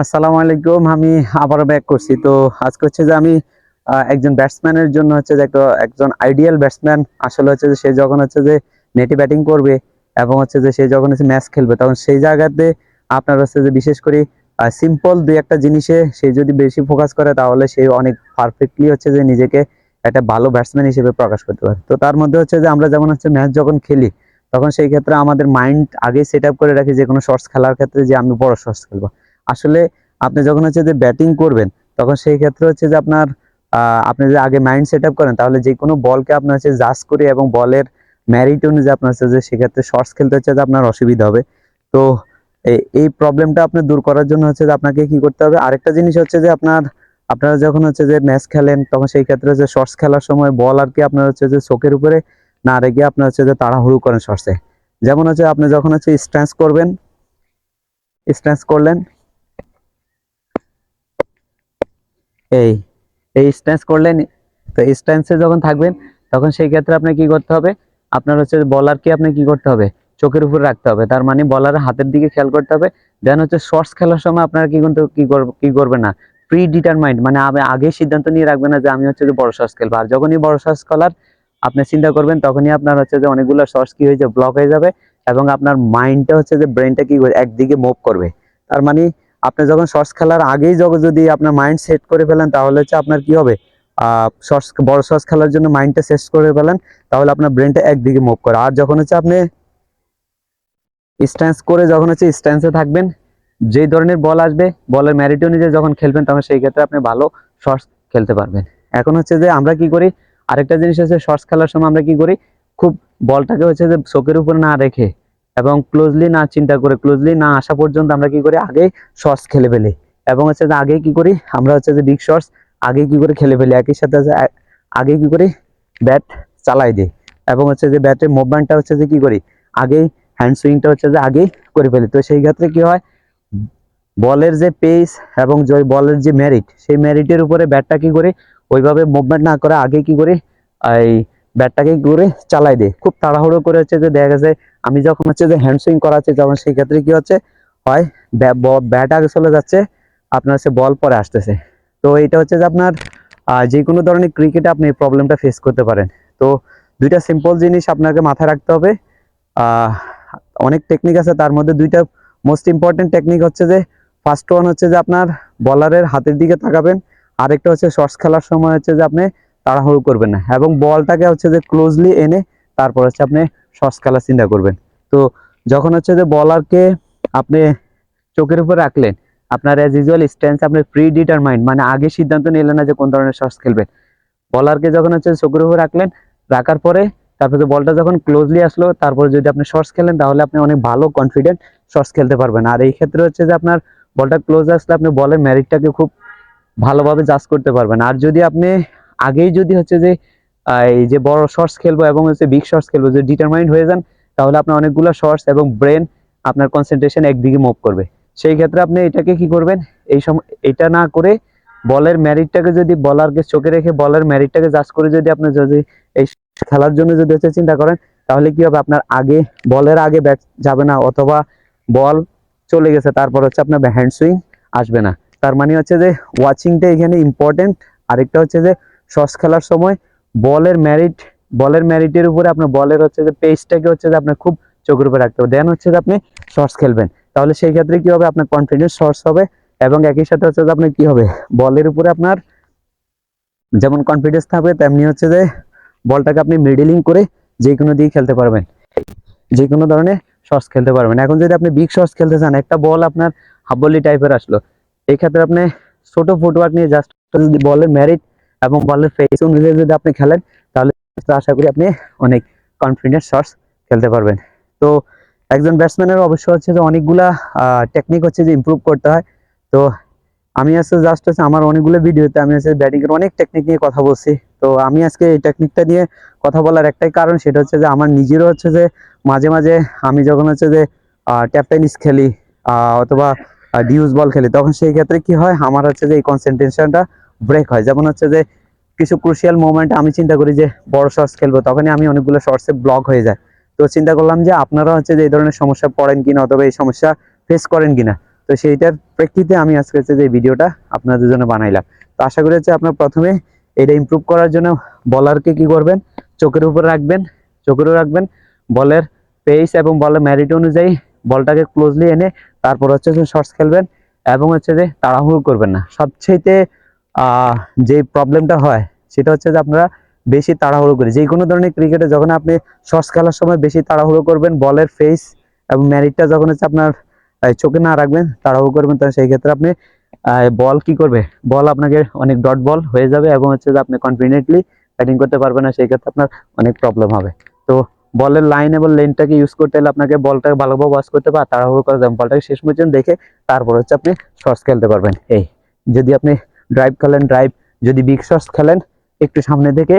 আসসালামু আলাইকুম। আমি আবারও ব্যাক করছি। তো আজকে হচ্ছে যে আমি একজন ব্যাটসম্যানের জন্য হচ্ছে যে একজন আইডিয়াল ব্যাটসম্যান আসলে হচ্ছে যে সে যখন হচ্ছে যে নেটে ব্যাটিং করবে এবং হচ্ছে যে সে যখন হচ্ছে ম্যাচ খেলবে তখন সেই জায়গাতে আপনার হচ্ছে যে বিশেষ করে সিম্পল দুই একটা জিনিসে সে যদি বেশি ফোকাস করে তাহলে সে অনেক পারফেক্টলি হচ্ছে যে নিজেকে একটা ভালো ব্যাটসম্যান হিসেবে প্রকাশ করতে পারে। তো তার মধ্যে হচ্ছে যে আমরা যেমন হচ্ছে ম্যাচ যখন খেলি তখন সেই ক্ষেত্রে আমাদের মাইন্ড আগেই সেট আপ করে রাখি যে কোনো শর্টস খেলার ক্ষেত্রে যে আমি বড় শর্টস খেলবো। আসলে আপনি যখন হচ্ছে যে ব্যাটিং করবেন তখন সেই ক্ষেত্রে হচ্ছে যে আপনি যদি আগে মাইন্ড সেট আপ করেন তাহলে যে কোনো বলকে আপনার হচ্ছে জাজ করে এবং বলের ম্যারিট অনুযায়ী আপনার হচ্ছে যে সেক্ষেত্রে শর্টস খেলতে হচ্ছে যে আপনার অসুবিধা হবে। তো এই প্রবলেমটা আপনি দূর করার জন্য হচ্ছে যে আপনাকে কি করতে হবে, আরেকটা জিনিস হচ্ছে যে আপনারা যখন হচ্ছে যে ম্যাচ খেলেন তখন সেই ক্ষেত্রে হচ্ছে শর্টস খেলার সময় বল আর কি আপনার হচ্ছে যে চোখের উপরে না রেখে আপনার হচ্ছে যে তাড়াহুড়ো করেন শর্টসে। যেমন হচ্ছে আপনি যখন হচ্ছে স্ট্যান্স করবেন, স্ট্যান্স করলেন, এই এই স্ট্যান্স করলেন। তো স্ট্যান্সে যখন থাকবেন তখন সেই ক্ষেত্রে আপনার কি করতে হবে, আপনার হচ্ছে বলারকে আপনি কি করতে হবে, চোখের উপর রাখতে হবে, তার মানে বলারের হাতের দিকে খেয়াল করতে হবে। দেন হচ্ছে শর্টস খেলার সময় আপনারা কি কিন্তু কি করবে না, প্রি ডিটারমাইন্ড মানে আমি আগেই সিদ্ধান্ত নিয়ে রাখবেন না যে আমি হচ্ছে যে বড় শর্টস খেলবো। আর যখনই বড় শর্টস খেলার আপনি চিন্তা করবেন তখনই আপনার হচ্ছে যে অনেকগুলো শর্টস কি হয়ে যাবে, ব্লক হয়ে যাবে এবং আপনার মাইন্ডটা হচ্ছে যে ব্রেনটা কি একদিকে মুভ করবে। তার মানে আপনি যখন শর্টস খেলার আগেই যখন যদি আপনার মাইন্ড সেট করে ফেলেন তাহলে হচ্ছে আপনার কি হবে, শর্টস বড় শর্টস খেলার জন্য মাইন্ডটা সেট করে ফেলেন তাহলে আপনার ব্রেনটা একদিকে মুভ করে। আর যখন হচ্ছে আপনি স্ট্যান্স করে যখন হচ্ছে স্ট্যান্সে থাকবেন, যেই ধরনের বল আসবে বলের ম্যারিট অনুযায়ী যখন খেলবেন তখন সেই ক্ষেত্রে আপনি ভালো শর্টস খেলতে পারবেন। এখন হচ্ছে যে আমরা কি করি, আরেকটা জিনিস হচ্ছে শর্টস খেলার সময় আমরা কি করি, খুব বলটাকে হচ্ছে যে চোখের উপর না রেখে এবং ক্লোজলি না চিন্তা করে, ক্লোজলি না আসা পর্যন্ত আমরা কি করি আগেই শর্টস খেলে ফেলি এবং হচ্ছে যে আগে কি করি আমরা হচ্ছে যে বিগ শর্টস আগে কি করে খেলে ফেলি, একই সাথে আগে কি করি ব্যাট চালাই দিই এবং হচ্ছে যে ব্যাটের মুভমেন্টটা হচ্ছে যে কি করি আগেই হ্যান্ড সুইংটা হচ্ছে যে আগেই করে ফেলি। তো সেই ক্ষেত্রে কি হয়, বলের যে পেস এবং বলের যে মেরিট সেই মেরিটের উপরে ব্যাটটা কি করে ওইভাবে মুভমেন্ট না করে আগে কি করে এই ব্যাটটাকে কি করে চালাই দেয় খুব তাড়াহুড়ো করে। হচ্ছে যে দেখা গেছে আমি যখন হচ্ছে যে হ্যান্ড সুইং করাচ্ছি তখন সেই ক্ষেত্রে কি হচ্ছে হয়, ব্যাট আগে চলে যাচ্ছে, আপনার হচ্ছে বল পরে আসতেছে। তো এটা হচ্ছে যে আপনার যে কোনো ধরনের ক্রিকেটে আপনি এই প্রবলেমটা ফেস করতে পারেন। তো দুইটা সিম্পল জিনিস আপনাকে মাথায় রাখতে হবে। আহ অনেক টেকনিক আছে, তার মধ্যে দুইটা মোস্ট ইম্পর্টেন্ট টেকনিক হচ্ছে যে ফার্স্ট ওয়ান হচ্ছে যে আপনার বলারের হাতের দিকে তাকাবেন, আরেকটা হচ্ছে শর্টস খেলার সময় হচ্ছে যে আপনি তাড়াহুড়ো করবেন না এবং বলটাকে হচ্ছে যে ক্লোজলি এনে তারপর হচ্ছে আপনি শর্টস খেলার চিন্তা করবেন। তো যখন হচ্ছে যে বলারকে আপনি চোখের উপর রাখলেন, আপনার অ্যাজ ইউজুয়াল স্ট্যান্স আপনার প্রি ডিটারমাইন্ড মানে আগে সিদ্ধান্ত নিলেন না যে কোন ধরনের শর্টস খেলবেন। বলারকে যখন হচ্ছে চোখের উপর রাখলেন, রাখার পরে তারপরে বলটা যখন ক্লোজলি আসলো তারপরে যদি আপনি শর্টস খেলেন তাহলে আপনি অনেক ভালো কনফিডেন্ট শর্টস খেলতে পারবেন। আর এই ক্ষেত্রে হচ্ছে যে আপনার বলটা ক্লোজ আসলে আপনি বলের ম্যারিটটাকে খুব ভালোভাবে জাজ করতে পারবেন। আর যদি আপনি আগেই যদি হচ্ছে যে এই যে বড় শর্টস খেলবো এবং হচ্ছে বিগ শর্টস খেলবো যে ডিটারমাইন্ড হয়ে যান তাহলে আপনার অনেকগুলো শর্টস এবং ব্রেন আপনার কনসেন্ট্রেশন একদিকে মুভ করবে। সেই ক্ষেত্রে আপনি এটাকে কি করবেন, এই সময় এটা না করে বলের ম্যারিটটাকে যদি বলারকে চোখে রেখে বলের ম্যারিটটাকে জাজ করে যদি আপনি যদি এই খেলার জন্য যদি হচ্ছে চিন্তা করেন তাহলে কি হবে, আপনার আগে বলের আগে ব্যাট যাবে না অথবা বল চলে গেছে তারপর হচ্ছে আপনার হ্যান্ড সুইং আসবে না। তার মানে হচ্ছে যে ওয়াচিংটা এখানে ইম্পর্টেন্ট। আরেকটা হচ্ছে যে শর্টস খেলার সময় বলের ম্যারিট বলের ম্যারিটের উপরে আপনার বলের হচ্ছে যে পেসটাকে হচ্ছে যে আপনার খুব চোখের উপরে রাখতে হবে, দেন হচ্ছে যে আপনি শর্টস খেলবেন। তাহলে সেই ক্ষেত্রে কি হবে, আপনার কনফিডেন্স শর্টস হবে এবং একই সাথে হচ্ছে যে আপনার কি হবে, বলের উপরে আপনার যেমন কনফিডেন্স থাকবে তেমনি হচ্ছে যে বলটাকে আপনি মিডলিং করে যে কোনো দিকে খেলতে পারবেন, যে কোনো ধরনের শর্টস খেলতে পারবেন। এখন যদি আপনি বিগ শর্টস খেলতে চান, একটা বল আপনার হাফ ভলি টাইপের আসলো, এই ক্ষেত্রে আপনি ছোট ফুটওয়ার্ক নিয়ে জাস্ট যদি বলের মেরিট এবং বলের ফেস অনুযায়ী যদি আপনি খেলেন তাহলে আশা করি আপনি অনেক কনফিডেন্ট শর্টস খেলতে পারবেন। তো একজন ব্যাটসম্যানের অবশ্য হচ্ছে যে অনেকগুলা টেকনিক হচ্ছে যে ইমপ্রুভ করতে হয়। তো আমি আজকে জাস্ট হচ্ছে আমার অনেকগুলো ভিডিওতে আমি হচ্ছে ব্যাটিং এর অনেক টেকনিক নিয়ে কথা বলছি। তো আমি আজকে এই টেকনিকটা নিয়ে কথা বলার একটাই কারণ, সেটা হচ্ছে যে আমার নিজেরও হচ্ছে যে মাঝে মাঝে আমি যখন হচ্ছে যে ট্যাপ টেনিস খেলি অথবা ডিউস বল খেলি তখন সেই ক্ষেত্রে কি হয়, আমার হচ্ছে যে এই কনসেন্ট্রেশনটা ব্রেক হয়। যেমন হচ্ছে যে কিছু ক্রুশিয়াল মোমেন্ট আমি চিন্তা করি যে বড় শর্টস খেলবো, তখনই আমি অনেকগুলো শর্টসে ব্লক হয়ে যায়। তো চিন্তা করলাম যে আপনারা হচ্ছে যে এই ধরনের সমস্যা পড়েন কিনা অথবা এই সমস্যা ফেস করেন কিনা। তো সেইটার প্রেক্ষিতে আমি আজকে হচ্ছে যে ভিডিওটা আপনাদের জন্য বানাইলাম। তো আশা করি হচ্ছে আপনার প্রথমে এটা ইমপ্রুভ করার জন্য বলারকে কি করবেন, চোখের উপর রাখবেন, চোখেরও রাখবেন, বলের পেস এবং বলের ম্যারিট অনুযায়ী বলটাকে ক্লোজলি এনে তারপর হচ্ছে যে শর্টস খেলবেন এবং হচ্ছে যে তাড়াহুড়ো করবেন না। সবচেয়ে যে প্রবলেমটা হয় সেটা হচ্ছে যে আপনারা বেশি তাড়াহুড়ো করে যে কোনো ধরনের ক্রিকেটে যখন আপনি শর্টস খেলার সময় বেশি তাড়াহুড়ো করবেন, বলের ফেস এবং ম্যারিটটা যখন হচ্ছে আপনার চোখে না রাখবেন, তাড়াহুড়ো করবেন, তাহলে সেই ক্ষেত্রে আপনি বল কি করবে, বল আপনাকে অনেক ডট বল হয়ে যাবে এবং হচ্ছে যে আপনি কনফিডেন্টলি ব্যাটিং করতে পারবেন না, সেই ক্ষেত্রে আপনার অনেক প্রবলেম হবে। তো বলের লাইন এবং লেনটাকে ইউজ করতে হলে আপনাকে বলটাকে ভালোভাবে ওয়াশ করতে পারেন, তাড়াহুড়ো করা যাবে, বলটাকে শেষ পর্যন্ত দেখে তারপর হচ্ছে আপনি শর্টস খেলতে পারবেন। এই যদি আপনি ড্রাইভ খেলেন, ড্রাইভ যদি বিগ শর্টস খেলেন, একটু সামনে থেকে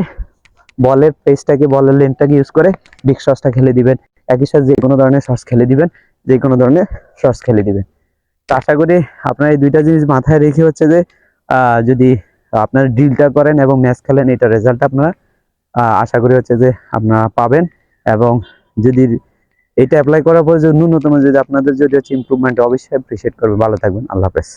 বলের পেসটাকে, বলের লেনটাকে ইউজ করে বিগ শর্টসটা খেলে দিবেন। একই সাথে যে কোনো ধরনের শর্টস খেলে দিবেন, যে কোনো ধরনের শর্টস খেলে দিবেন। তো আশা করি আপনার এই দুইটা জিনিস মাথায় রেখে হচ্ছে যে যদি আপনার ডিলটা করেন এবং ম্যাচ খেলেন, এটা রেজাল্ট আপনারা আশা করি হচ্ছে যে আপনারা পাবেন। এবং যদি এটা অ্যাপ্লাই করার পর যে ন্যূনতম যদি আপনাদের যদি হচ্ছে ইমপ্রুভমেন্ট, অবশ্যই অ্যাপ্রিসিয়েট করবে। ভালো থাকবেন, আল্লাহ হাফেজ।